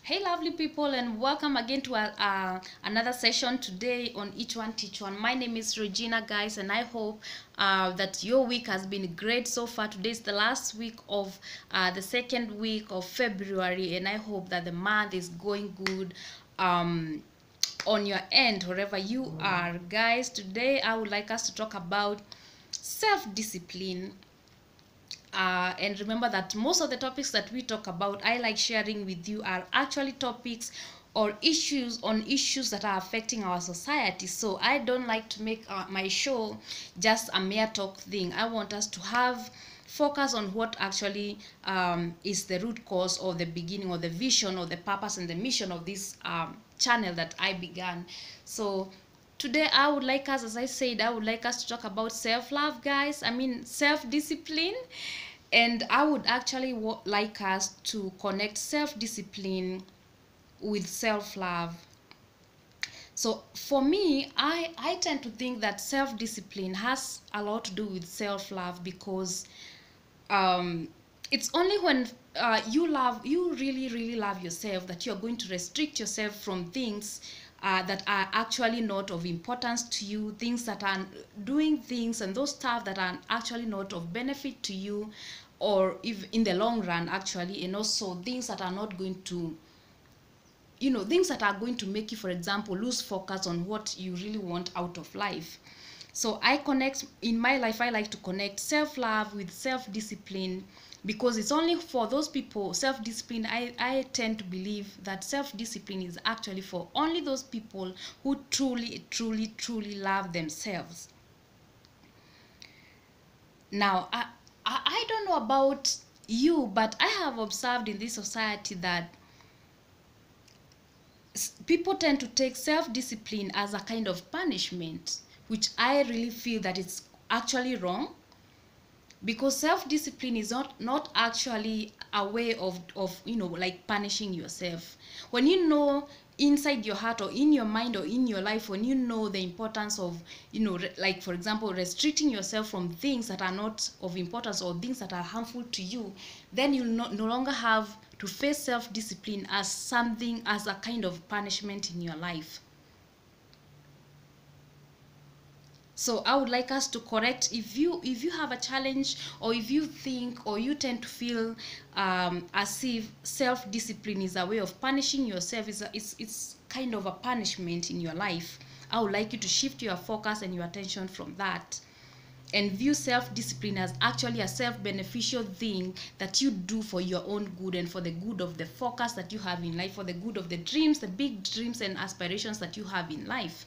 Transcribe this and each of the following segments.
Hey lovely people, and welcome again to another session today on Each One Teach One. My name is Regina, guys, and I hope that your week has been great so far. Today is the last week of the second week of February, and I hope that the month is going good on your end, wherever you are. Guys, today I would like us to talk about self-discipline. And remember that most of the topics that we talk about, I like sharing with you, are actually topics or issues that are affecting our society. So I don't like to make my show just a mere talk thing. I want us to have focus on what actually is the root cause or the beginning or the vision or the purpose and the mission of this channel that I began. So today I would like us, as I said, I would like us to talk about self-love, guys. I mean self-discipline. And I would actually like us to connect self-discipline with self-love. So for me, I tend to think that self-discipline has a lot to do with self-love, because it's only when you really love yourself that you're going to restrict yourself from things that are actually not of importance to you, things that are doing things and those stuff that are actually not of benefit to you, or if in the long run actually, and also things that are not going to, things that are going to make you, for example, lose focus on what you really want out of life. So in my life, I like to connect self-love with self-discipline, because it's only for those people. Self-discipline, I tend to believe that self-discipline is actually for only those people who truly love themselves. Now, I don't know about you, but I have observed in this society that people tend to take self-discipline as a kind of punishment, which I really feel that it's actually wrong, because self-discipline is not actually a way of like punishing yourself. When you know inside your heart or in your mind or in your life, when you know the importance of, like for example, restricting yourself from things that are not of importance or things that are harmful to you, then you no longer have to face self-discipline as a kind of punishment in your life. So I would like us to correct, if you have a challenge, or if you think or you tend to feel as if self-discipline is a way of punishing yourself, it's kind of a punishment in your life. I would like you to shift your focus and your attention from that, and view self-discipline as actually a self-beneficial thing that you do for your own good and for the good of the focus that you have in life, for the good of the dreams, the big dreams and aspirations that you have in life.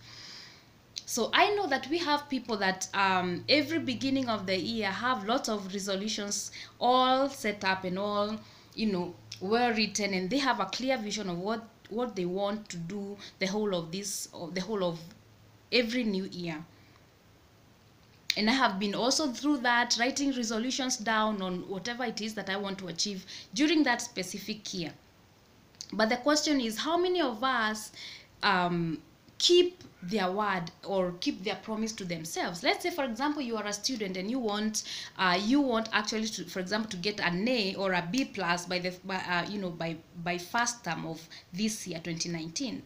So I know that we have people that every beginning of the year have lots of resolutions all set up and all, well written, and they have a clear vision of what they want to do the whole of every new year. And I have been also through that, writing resolutions down on whatever it is that I want to achieve during that specific year. But the question is, how many of us keep their word or keep their promise to themselves? Let's say, for example, you are a student and you want actually to, for example, to get an A or a B plus by first term of this year 2019.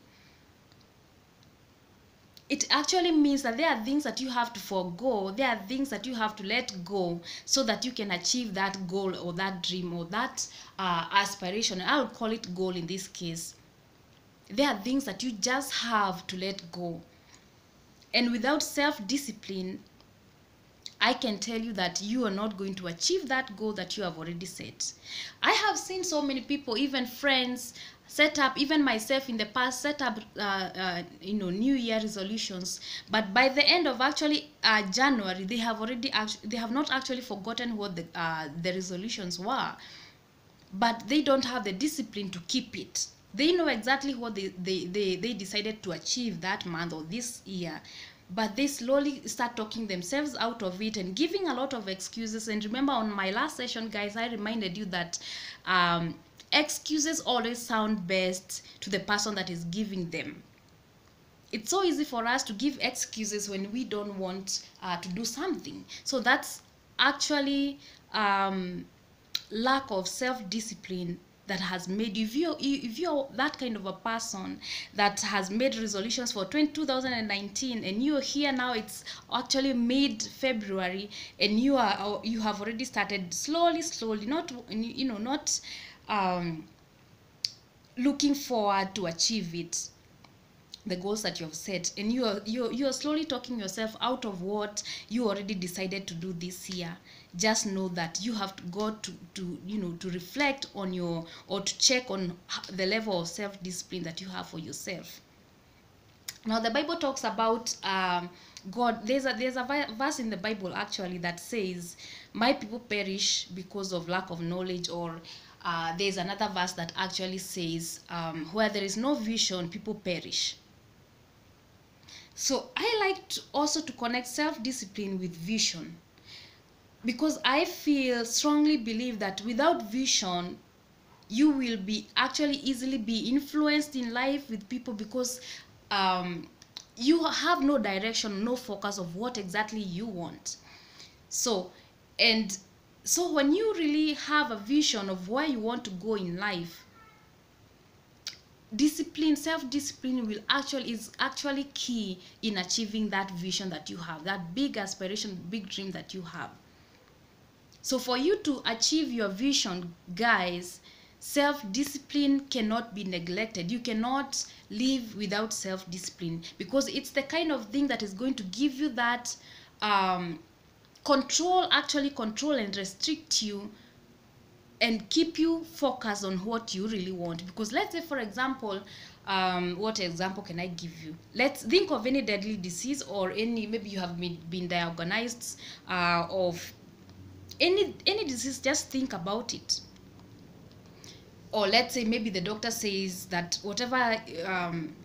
It actually means that there are things that you have to forego, there are things that you have to let go, so that you can achieve that goal or that dream or that aspiration. I would call it goal in this case. There are things that you just have to let go. And without self-discipline, I can tell you that you are not going to achieve that goal that you have already set. I have seen so many people, even friends, set up, even myself in the past, set up New Year resolutions, but by the end of actually January, they have not actually forgotten what the resolutions were, but they don't have the discipline to keep it. They know exactly what they decided to achieve that month or this year, but they slowly start talking themselves out of it and giving a lot of excuses. And remember, on my last session, guys, I reminded you that excuses always sound best to the person that is giving them. It's so easy for us to give excuses when we don't want to do something. So that's actually lack of self-discipline that has made you, if you're that kind of a person that has made resolutions for 2019, and you're here now, it's actually mid-February, and you have already started slowly, not, not looking forward to achieve it, the goals that you have set, and you're slowly talking yourself out of what you already decided to do this year. Just know that you have to go to reflect on your, or to check on the level of self-discipline that you have for yourself. Now the Bible talks about God. There's a verse in the Bible actually that says, my people perish because of lack of knowledge, or there's another verse that actually says, where there is no vision, people perish. So I like to also to connect self-discipline with vision, because I strongly believe that without vision, you will be actually easily be influenced in life with people, because you have no direction, no focus of what exactly you want. So when you really have a vision of where you want to go in life, self-discipline is actually key in achieving that vision that you have, that big aspiration, big dream that you have. So for you to achieve your vision, guys, self-discipline cannot be neglected. You cannot live without self-discipline, because it's the kind of thing that is going to give you that control and restrict you, and keep you focused on what you really want. Because let's say, for example, what example can I give you? Let's think of any deadly disease, or any, maybe you have been diagnosed of any disease. Just think about it. Or let's say maybe the doctor says that whatever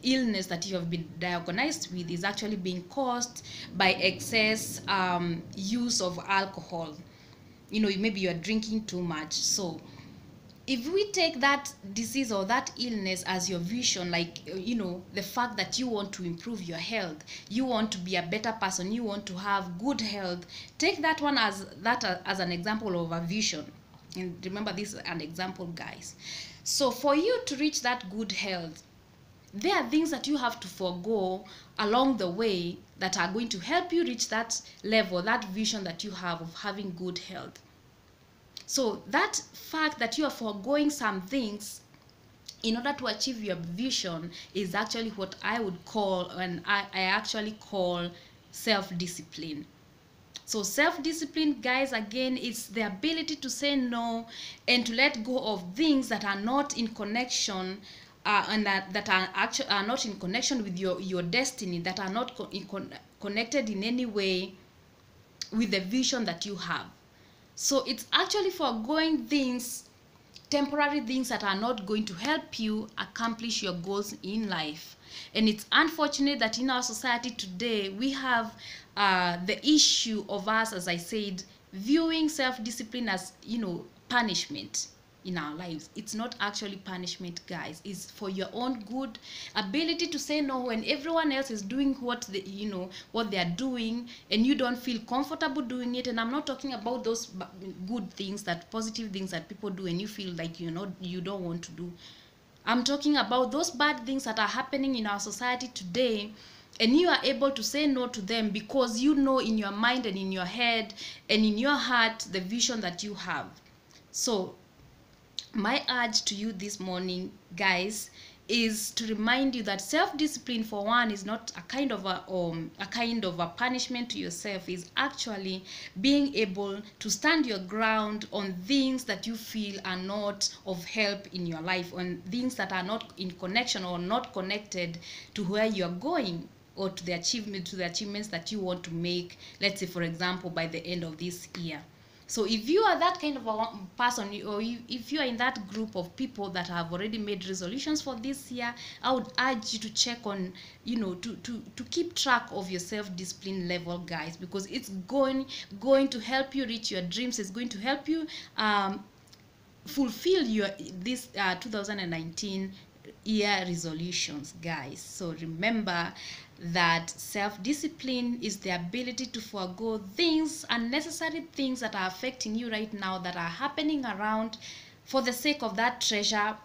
illness that you have been diagnosed with is actually being caused by excess use of alcohol. Maybe you are drinking too much. So if we take that disease or that illness as your vision, like the fact that you want to improve your health, you want to be a better person, you want to have good health, take that one as an example of a vision. And remember, this is an example, guys. So for you to reach that good health, there are things that you have to forego along the way that are going to help you reach that level, that vision that you have of having good health. So that fact that you are foregoing some things in order to achieve your vision is actually what I would call, and I actually call, self-discipline. So self-discipline, guys, again, is the ability to say no and to let go of things that are not in connection, and that are not in connection with your destiny, that are not connected in any way with the vision that you have. So it's actually foregoing things, temporary things that are not going to help you accomplish your goals in life. And it's unfortunate that in our society today, we have the issue of us, as I said, viewing self-discipline as, punishment in our lives. It's not actually punishment, guys. It's for your own good ability to say no when everyone else is doing what they are doing, and you don't feel comfortable doing it. And I'm not talking about those good things, that positive things that people do and you feel like you don't want to do. I'm talking about those bad things that are happening in our society today, and you are able to say no to them because you know in your mind and in your head and in your heart the vision that you have. So my urge to you this morning, guys, is to remind you that self-discipline, for one, is not a kind of a punishment to yourself. Is actually being able to stand your ground on things that you feel are not of help in your life, on things that are not in connection or not connected to where you are going, or to the achievements that you want to make, let's say, for example, by the end of this year. So if you are that kind of a person, or if you are in that group of people that have already made resolutions for this year, I would urge you to check on, to keep track of your self-discipline level, guys, because it's going to help you reach your dreams. It's going to help you fulfill this 2019 year resolutions, guys. So remember that self-discipline is the ability to forego things, unnecessary things that are affecting you right now, that are happening around, for the sake of that treasure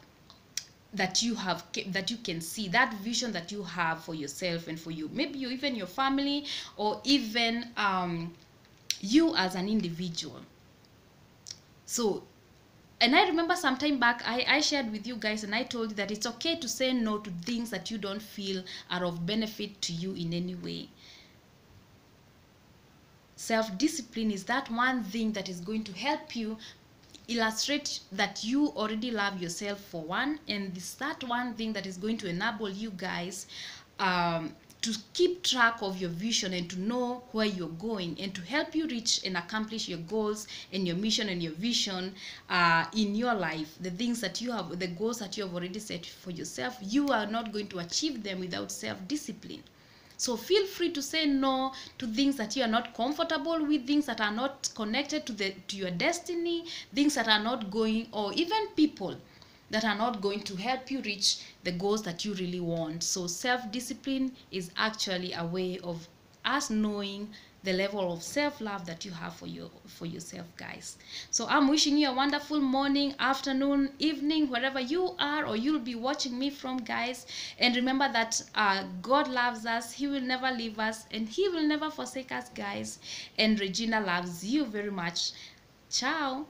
that you have, that you can see, that vision that you have for yourself and for you, maybe you, even your family, or even you as an individual. So, and I remember some time back, I shared with you guys, and I told you that it's okay to say no to things that you don't feel are of benefit to you in any way. Self-discipline is that one thing that is going to help you illustrate that you already love yourself, for one, and it's that one thing that is going to enable you guys to keep track of your vision and to know where you're going, and to help you reach and accomplish your goals and your mission and your vision in your life. The things that you have, the goals that you have already set for yourself, you are not going to achieve them without self-discipline. So feel free to say no to things that you are not comfortable with, things that are not connected to your destiny, things that are not going, or even people that are not going to help you reach the goals that you really want. So self-discipline is actually a way of us knowing the level of self-love that you have for yourself, guys. So I'm wishing you a wonderful morning, afternoon, evening, wherever you are or you'll be watching me from, guys. And remember that God loves us, he will never leave us, and he will never forsake us, guys. And Regina loves you very much. Ciao.